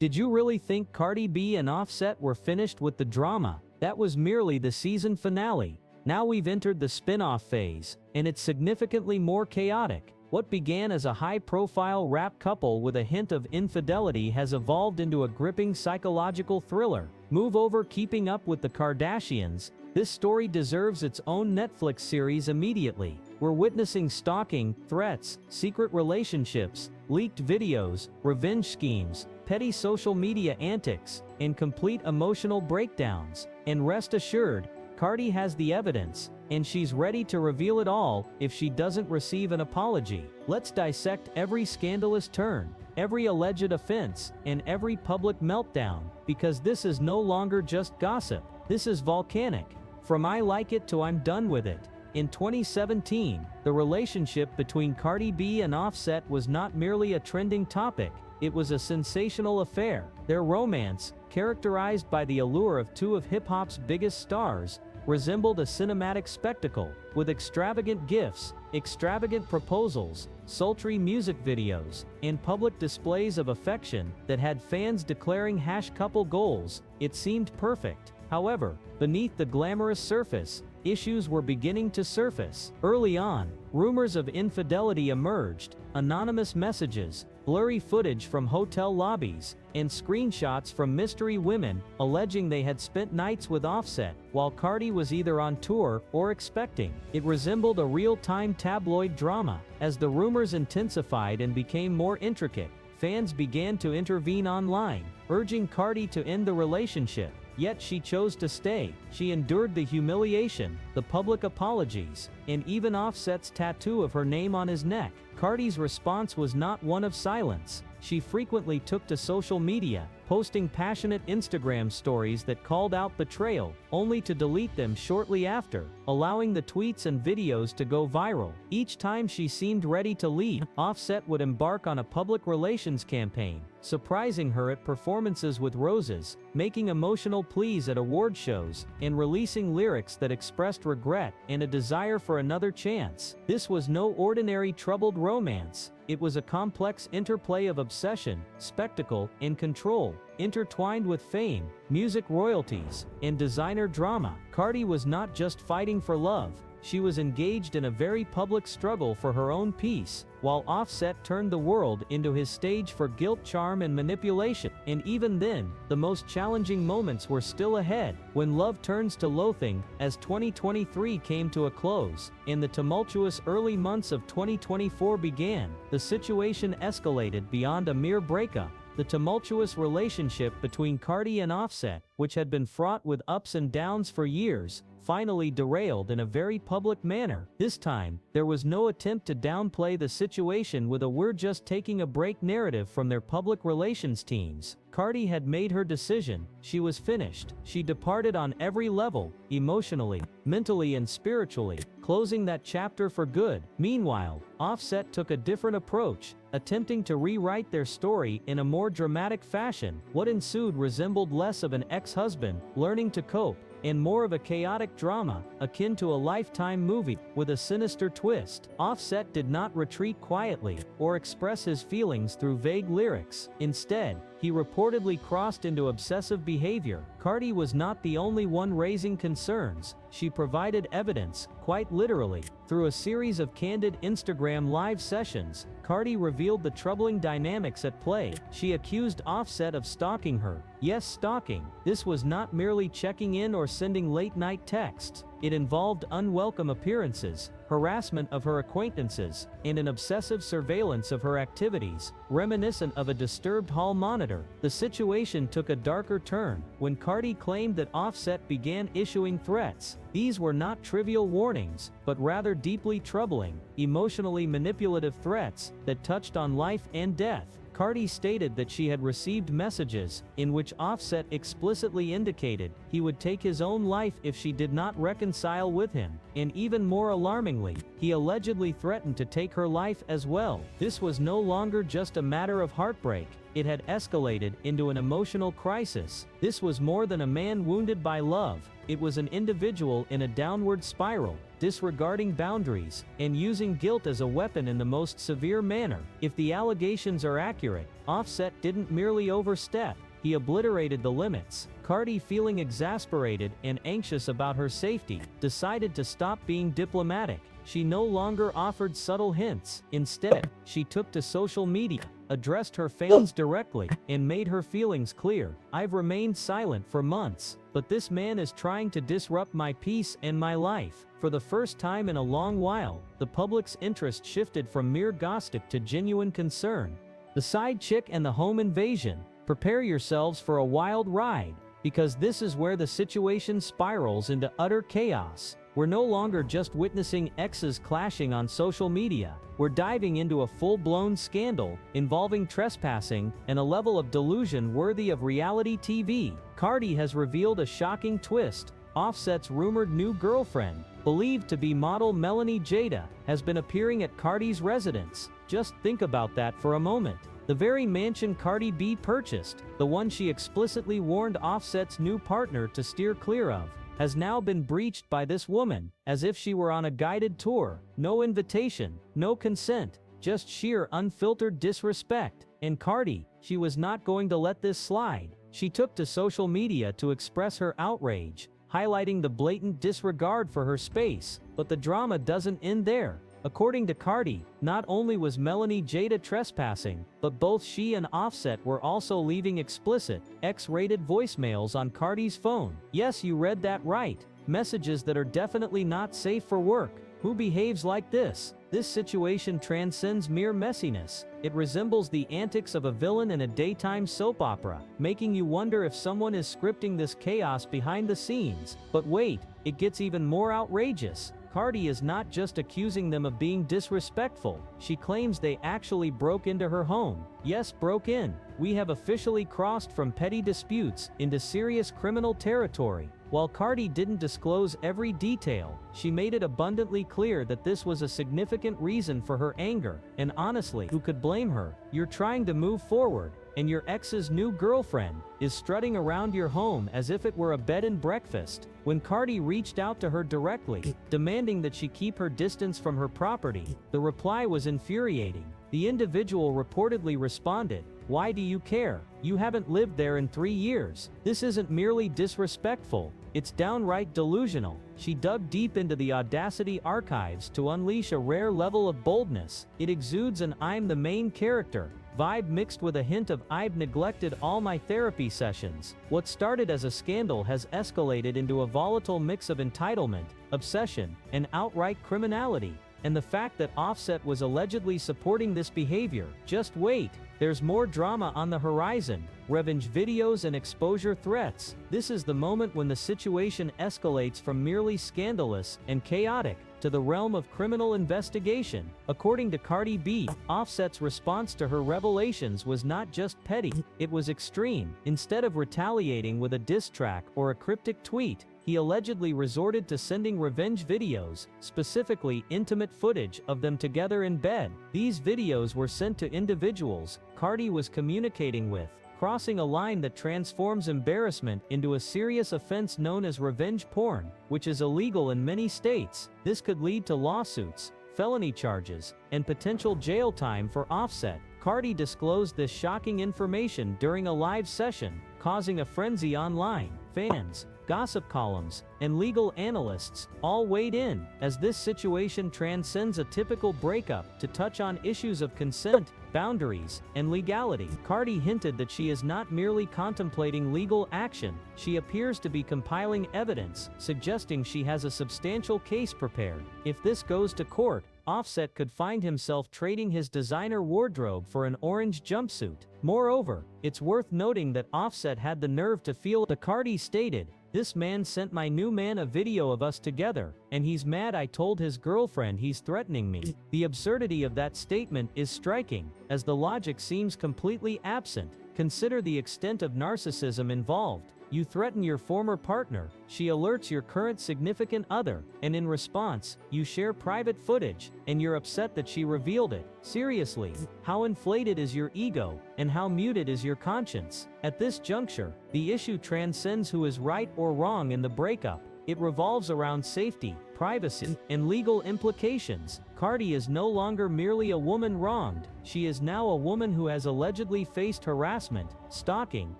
Did you really think Cardi B and Offset were finished with the drama? That was merely the season finale. Now we've entered the spin-off phase, and it's significantly more chaotic. What began as a high-profile rap couple with a hint of infidelity has evolved into a gripping psychological thriller. Move over Keeping Up with the Kardashians. This story deserves its own Netflix series immediately. We're witnessing stalking, threats, secret relationships, leaked videos, revenge schemes, petty social media antics, and complete emotional breakdowns. And rest assured, Cardi has the evidence, and she's ready to reveal it all if she doesn't receive an apology. Let's dissect every scandalous turn, every alleged offense, and every public meltdown, because this is no longer just gossip. This is volcanic. From I like it to I'm done with it. In 2017, the relationship between Cardi B and Offset was not merely a trending topic, it was a sensational affair. Their romance, characterized by the allure of two of hip-hop's biggest stars, resembled a cinematic spectacle, with extravagant gifts, extravagant proposals, sultry music videos, and public displays of affection that had fans declaring #couple goals. It seemed perfect. However, beneath the glamorous surface, issues were beginning to surface. Early on, rumors of infidelity emerged, anonymous messages, blurry footage from hotel lobbies, and screenshots from mystery women alleging they had spent nights with Offset while Cardi was either on tour or expecting. It resembled a real-time tabloid drama. As the rumors intensified and became more intricate, fans began to intervene online, urging Cardi to end the relationship. Yet she chose to stay. She endured the humiliation, the public apologies, and even Offset's tattoo of her name on his neck. Cardi's response was not one of silence. She frequently took to social media, posting passionate Instagram stories that called out betrayal, only to delete them shortly after, allowing the tweets and videos to go viral. Each time she seemed ready to leave, Offset would embark on a public relations campaign, surprising her at performances with roses, making emotional pleas at award shows, and releasing lyrics that expressed regret and a desire for another chance. This was no ordinary troubled romance. It was a complex interplay of obsession, spectacle, and control, intertwined with fame, music royalties, and designer drama. Cardi was not just fighting for love, she was engaged in a very public struggle for her own peace, while Offset turned the world into his stage for guilt, charm, and manipulation. And even then, the most challenging moments were still ahead, when love turns to loathing, as 2023 came to a close, and the tumultuous early months of 2024 began. The situation escalated beyond a mere breakup. The tumultuous relationship between Cardi and Offset, which had been fraught with ups and downs for years, finally derailed in a very public manner. This time, there was no attempt to downplay the situation with a "we're just taking a break" narrative from their public relations teams. Cardi had made her decision. She was finished. She departed on every level, emotionally, mentally, and spiritually, closing that chapter for good. Meanwhile, Offset took a different approach, attempting to rewrite their story in a more dramatic fashion. What ensued resembled less of an ex-husband learning to cope, and more of a chaotic drama, akin to a Lifetime movie, with a sinister twist. Offset did not retreat quietly, or express his feelings through vague lyrics. Instead, he reportedly crossed into obsessive behavior. Cardi was not the only one raising concerns. She provided evidence, quite literally. Through a series of candid Instagram live sessions, Cardi revealed the troubling dynamics at play. She accused Offset of stalking her. Yes, stalking. This was not merely checking in or sending late-night texts. It involved unwelcome appearances, harassment of her acquaintances, and an obsessive surveillance of her activities, reminiscent of a disturbed hall monitor. The situation took a darker turn when Cardi claimed that Offset began issuing threats. These were not trivial warnings, but rather deeply troubling, emotionally manipulative threats that touched on life and death. Cardi stated that she had received messages in which Offset explicitly indicated he would take his own life if she did not reconcile with him, and even more alarmingly, he allegedly threatened to take her life as well. This was no longer just a matter of heartbreak. It had escalated into an emotional crisis. This was more than a man wounded by love. It was an individual in a downward spiral, disregarding boundaries, and using guilt as a weapon in the most severe manner. If the allegations are accurate, Offset didn't merely overstep, he obliterated the limits. Cardi, feeling exasperated and anxious about her safety, decided to stop being diplomatic. She no longer offered subtle hints. Instead, she took to social media, addressed her fans directly, and made her feelings clear. "I've remained silent for months, but this man is trying to disrupt my peace and my life." For the first time in a long while, the public's interest shifted from mere gossip to genuine concern. The side chick and the home invasion. Prepare yourselves for a wild ride, because this is where the situation spirals into utter chaos. We're no longer just witnessing exes clashing on social media. We're diving into a full-blown scandal involving trespassing and a level of delusion worthy of reality TV. Cardi has revealed a shocking twist. Offset's rumored new girlfriend, believed to be model Melanie Jada, has been appearing at Cardi's residence. Just think about that for a moment. The very mansion Cardi B purchased, the one she explicitly warned Offset's new partner to steer clear of, has now been breached by this woman, as if she were on a guided tour. No invitation, no consent, just sheer unfiltered disrespect. And Cardi, she was not going to let this slide. She took to social media to express her outrage, highlighting the blatant disregard for her space. But the drama doesn't end there. According to Cardi, not only was Melanie Jada trespassing, but both she and Offset were also leaving explicit, X-rated voicemails on Cardi's phone. Yes, you read that right. Messages that are definitely not safe for work. Who behaves like this? This situation transcends mere messiness. It resembles the antics of a villain in a daytime soap opera, making you wonder if someone is scripting this chaos behind the scenes. But wait, it gets even more outrageous. Cardi is not just accusing them of being disrespectful, she claims they actually broke into her home. Yes, broke in. We have officially crossed from petty disputes into serious criminal territory. While Cardi didn't disclose every detail, she made it abundantly clear that this was a significant reason for her anger. And honestly, who could blame her? You're trying to move forward, and your ex's new girlfriend is strutting around your home as if it were a bed and breakfast. When Cardi reached out to her directly, demanding that she keep her distance from her property, the reply was infuriating. The individual reportedly responded, "Why do you care? You haven't lived there in 3 years." This isn't merely disrespectful, it's downright delusional. She dug deep into the Audacity archives to unleash a rare level of boldness. It exudes an "I'm the main character" vibe mixed with a hint of "I've neglected all my therapy sessions." What started as a scandal has escalated into a volatile mix of entitlement, obsession, and outright criminality. And the fact that Offset was allegedly supporting this behavior, just wait, there's more drama on the horizon. Revenge videos and exposure threats. This is the moment when the situation escalates from merely scandalous and chaotic to the realm of criminal investigation. According to Cardi B, Offset's response to her revelations was not just petty, it was extreme. Instead of retaliating with a diss track or a cryptic tweet, he allegedly resorted to sending revenge videos, specifically intimate footage of them together in bed. These videos were sent to individuals Cardi was communicating with, crossing a line that transforms embarrassment into a serious offense known as revenge porn, which is illegal in many states. This could lead to lawsuits, felony charges, and potential jail time for Offset. Cardi disclosed this shocking information during a live session, causing a frenzy online. Fans, gossip columns, and legal analysts all weighed in, as this situation transcends a typical breakup to touch on issues of consent, boundaries, and legality. Cardi hinted that she is not merely contemplating legal action, she appears to be compiling evidence, suggesting she has a substantial case prepared. If this goes to court, Offset could find himself trading his designer wardrobe for an orange jumpsuit. Moreover, it's worth noting that Offset had the nerve to feel the Cardi stated, "This man sent my new man a video of us together, and he's mad I told his girlfriend he's threatening me." The absurdity of that statement is striking, as the logic seems completely absent. Consider the extent of narcissism involved. You threaten your former partner, she alerts your current significant other, and in response, you share private footage, and you're upset that she revealed it. Seriously, how inflated is your ego, and how muted is your conscience? At this juncture, the issue transcends who is right or wrong in the breakup. It revolves around safety, privacy, and legal implications. Cardi is no longer merely a woman wronged, she is now a woman who has allegedly faced harassment, stalking,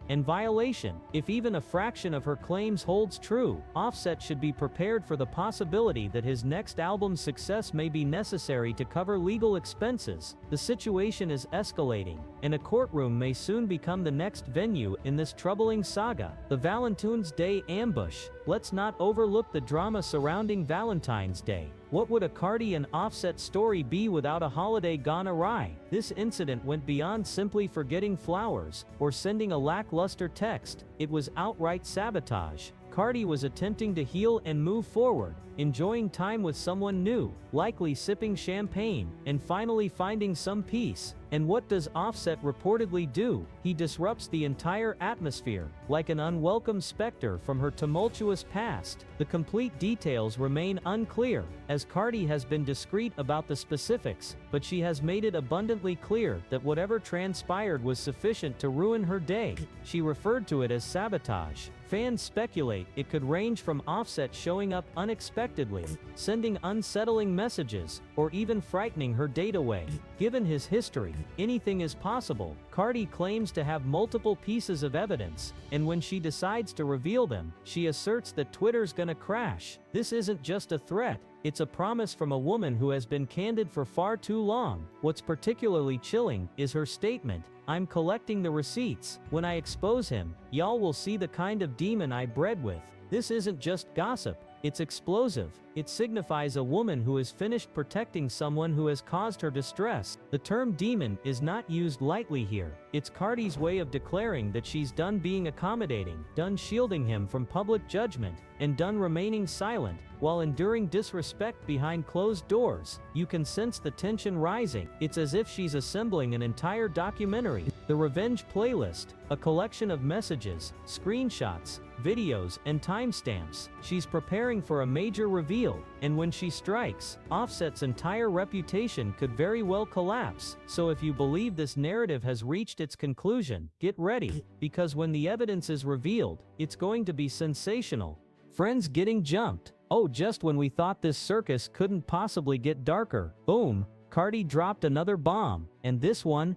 and violation. If even a fraction of her claims holds true, Offset should be prepared for the possibility that his next album's success may be necessary to cover legal expenses. The situation is escalating, and a courtroom may soon become the next venue in this troubling saga. The Valentine's Day ambush. Let's not overlook the drama surrounding Valentine's Day. What would a Cardi and Offset story be without a holiday gone awry? This incident went beyond simply forgetting flowers or sending a lackluster text. It was outright sabotage. Cardi was attempting to heal and move forward, enjoying time with someone new, likely sipping champagne, and finally finding some peace. And what does Offset reportedly do? He disrupts the entire atmosphere, like an unwelcome specter from her tumultuous past. The complete details remain unclear, as Cardi has been discreet about the specifics, but she has made it abundantly clear that whatever transpired was sufficient to ruin her day. She referred to it as sabotage. Fans speculate it could range from Offset showing up unexpectedly, sending unsettling messages, or even frightening her date away. Given his history, anything is possible. Cardi claims to have multiple pieces of evidence, and when she decides to reveal them, she asserts that Twitter's gonna crash. This isn't just a threat, it's a promise from a woman who has been candid for far too long. What's particularly chilling is her statement, "I'm collecting the receipts. When I expose him, y'all will see the kind of demon I bred with." This isn't just gossip, it's explosive. It signifies a woman who is finished protecting someone who has caused her distress. The term demon is not used lightly here. It's Cardi's way of declaring that she's done being accommodating, done shielding him from public judgment, and done remaining silent, while enduring disrespect behind closed doors. You can sense the tension rising. It's as if she's assembling an entire documentary. The Revenge Playlist, a collection of messages, screenshots, videos, and timestamps. She's preparing for a major reveal, and when she strikes, Offset's entire reputation could very well collapse. So if you believe this narrative has reached its conclusion, get ready, because when the evidence is revealed, it's going to be sensational. Friends getting jumped. Oh, just when we thought this circus couldn't possibly get darker, boom, Cardi dropped another bomb, and this one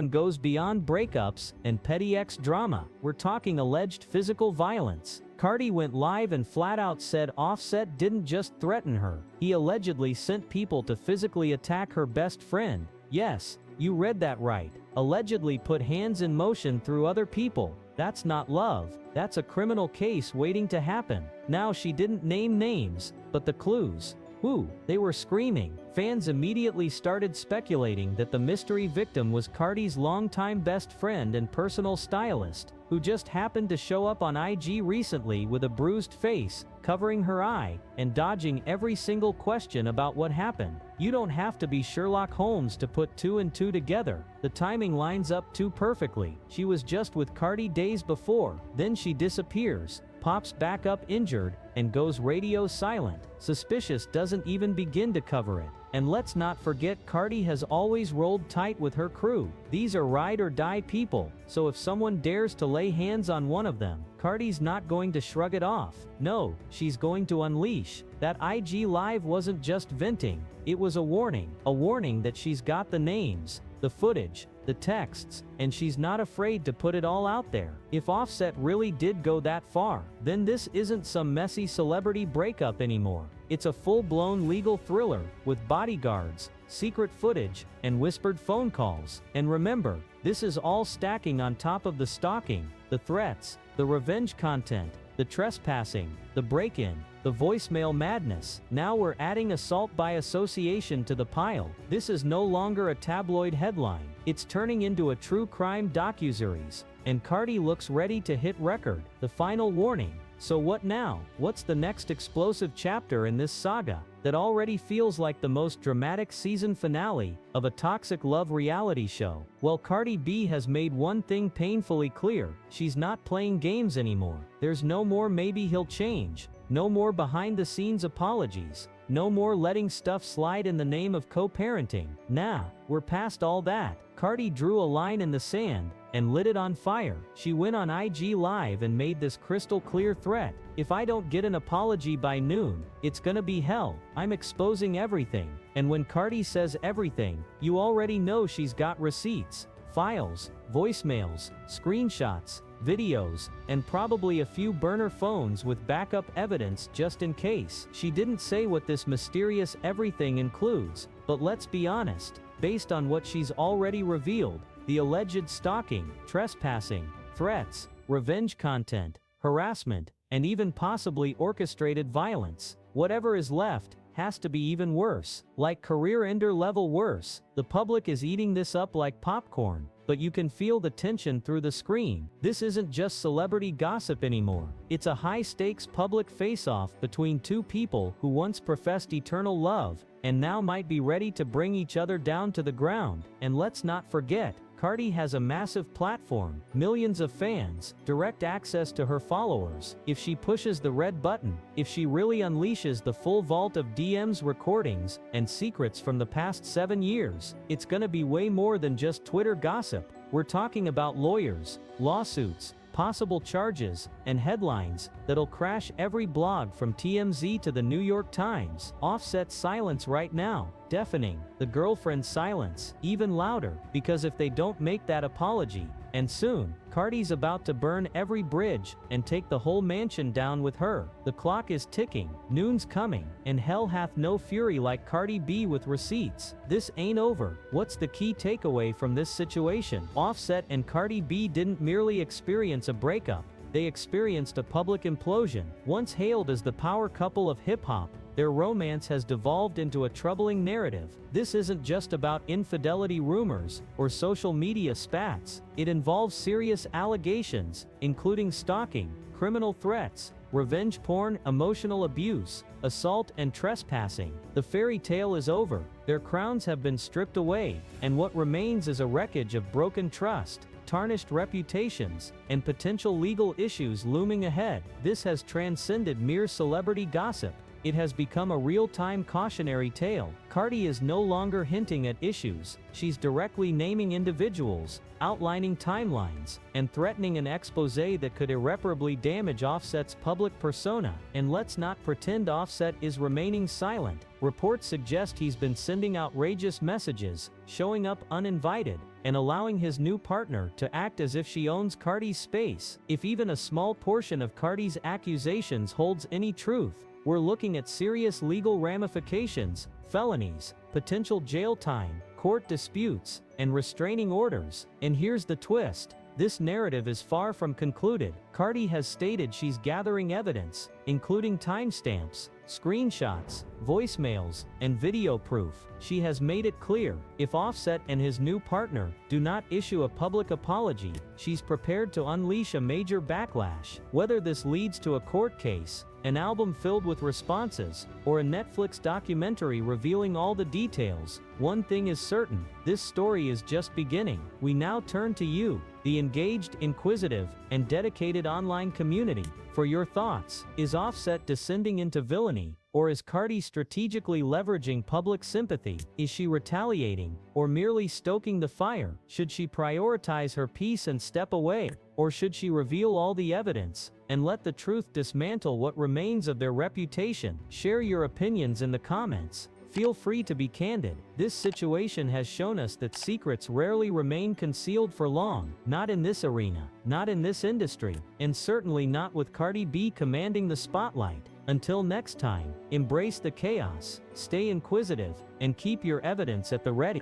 goes beyond breakups and petty ex drama. We're talking alleged physical violence. Cardi went live and flat out said Offset didn't just threaten her. He allegedly sent people to physically attack her best friend. Yes, you read that right. Allegedly put hands in motion through other people. That's not love, that's a criminal case waiting to happen. Now she didn't name names, but the clues. Woo, they were screaming. Fans immediately started speculating that the mystery victim was Cardi's longtime best friend and personal stylist, who just happened to show up on IG recently with a bruised face, covering her eye, and dodging every single question about what happened. You don't have to be Sherlock Holmes to put two and two together. The timing lines up too perfectly. She was just with Cardi days before, then she disappears, pops back up injured, and goes radio silent. Suspicious doesn't even begin to cover it. And let's not forget Cardi has always rolled tight with her crew. These are ride or die people, so if someone dares to lay hands on one of them, Cardi's not going to shrug it off. No, she's going to unleash. That IG live wasn't just venting, it was a warning that she's got the names, the footage, the texts, and she's not afraid to put it all out there. If Offset really did go that far, then this isn't some messy celebrity breakup anymore. It's a full-blown legal thriller, with bodyguards, secret footage, and whispered phone calls. And remember, this is all stacking on top of the stalking, the threats, the revenge content, the trespassing, the break-in, the voicemail madness. Now we're adding assault by association to the pile. This is no longer a tabloid headline. It's turning into a true crime docuseries. And Cardi looks ready to hit record. The final warning. So what now? What's the next explosive chapter in this saga that already feels like the most dramatic season finale of a toxic love reality show? Well, Cardi B has made one thing painfully clear: she's not playing games anymore. There's no more maybe he'll change, no more behind-the-scenes apologies, no more letting stuff slide in the name of co-parenting. Nah, we're past all that. Cardi drew a line in the sand and lit it on fire. She went on IG Live and made this crystal clear threat: if I don't get an apology by noon, it's gonna be hell. I'm exposing everything. And when Cardi says everything, you already know she's got receipts, files, voicemails, screenshots, videos, and probably a few burner phones with backup evidence just in case. She didn't say what this mysterious everything includes, but let's be honest, based on what she's already revealed, the alleged stalking, trespassing, threats, revenge content, harassment, and even possibly orchestrated violence, whatever is left has to be even worse, like career-ender level worse. The public is eating this up like popcorn, but you can feel the tension through the screen. This isn't just celebrity gossip anymore. It's a high-stakes public face-off between two people who once professed eternal love and now might be ready to bring each other down to the ground. And let's not forget, Cardi has a massive platform, millions of fans, direct access to her followers. If she pushes the red button, if she really unleashes the full vault of DMs, recordings, and secrets from the past 7 years, it's gonna be way more than just Twitter gossip. We're talking about lawyers, lawsuits, possible charges, and headlines that'll crash every blog from TMZ to the New York Times. Offset's silence right now, deafening. The girlfriend's silence, even louder, because if they don't make that apology, and soon, Cardi's about to burn every bridge and take the whole mansion down with her. The clock is ticking, noon's coming, and hell hath no fury like Cardi B with receipts. This ain't over. What's the key takeaway from this situation? Offset and Cardi B didn't merely experience a breakup, they experienced a public implosion. Once hailed as the power couple of hip-hop, their romance has devolved into a troubling narrative. This isn't just about infidelity rumors or social media spats. It involves serious allegations, including stalking, criminal threats, revenge porn, emotional abuse, assault, and trespassing. The fairy tale is over. Their crowns have been stripped away, and what remains is a wreckage of broken trust, tarnished reputations, and potential legal issues looming ahead. This has transcended mere celebrity gossip. It has become a real-time cautionary tale. Cardi is no longer hinting at issues, she's directly naming individuals, outlining timelines, and threatening an expose that could irreparably damage Offset's public persona. And let's not pretend Offset is remaining silent. Reports suggest he's been sending outrageous messages, showing up uninvited, and allowing his new partner to act as if she owns Cardi's space. If even a small portion of Cardi's accusations holds any truth, we're looking at serious legal ramifications, felonies, potential jail time, court disputes, and restraining orders. And here's the twist: this narrative is far from concluded. Cardi has stated she's gathering evidence, including timestamps, screenshots, voicemails, and video proof. She has made it clear, if Offset and his new partner do not issue a public apology, she's prepared to unleash a major backlash. Whether this leads to a court case, an album filled with responses, or a Netflix documentary revealing all the details, one thing is certain: this story is just beginning. We now turn to you, the engaged, inquisitive, and dedicated online community, for your thoughts. Is Offset descending into villainy, or is Cardi strategically leveraging public sympathy? Is she retaliating, or merely stoking the fire? Should she prioritize her peace and step away, or should she reveal all the evidence and let the truth dismantle what remains of their reputation? Share your opinions in the comments. Feel free to be candid. This situation has shown us that secrets rarely remain concealed for long. Not in this arena, not in this industry, and certainly not with Cardi B commanding the spotlight. Until next time, embrace the chaos, stay inquisitive, and keep your evidence at the ready.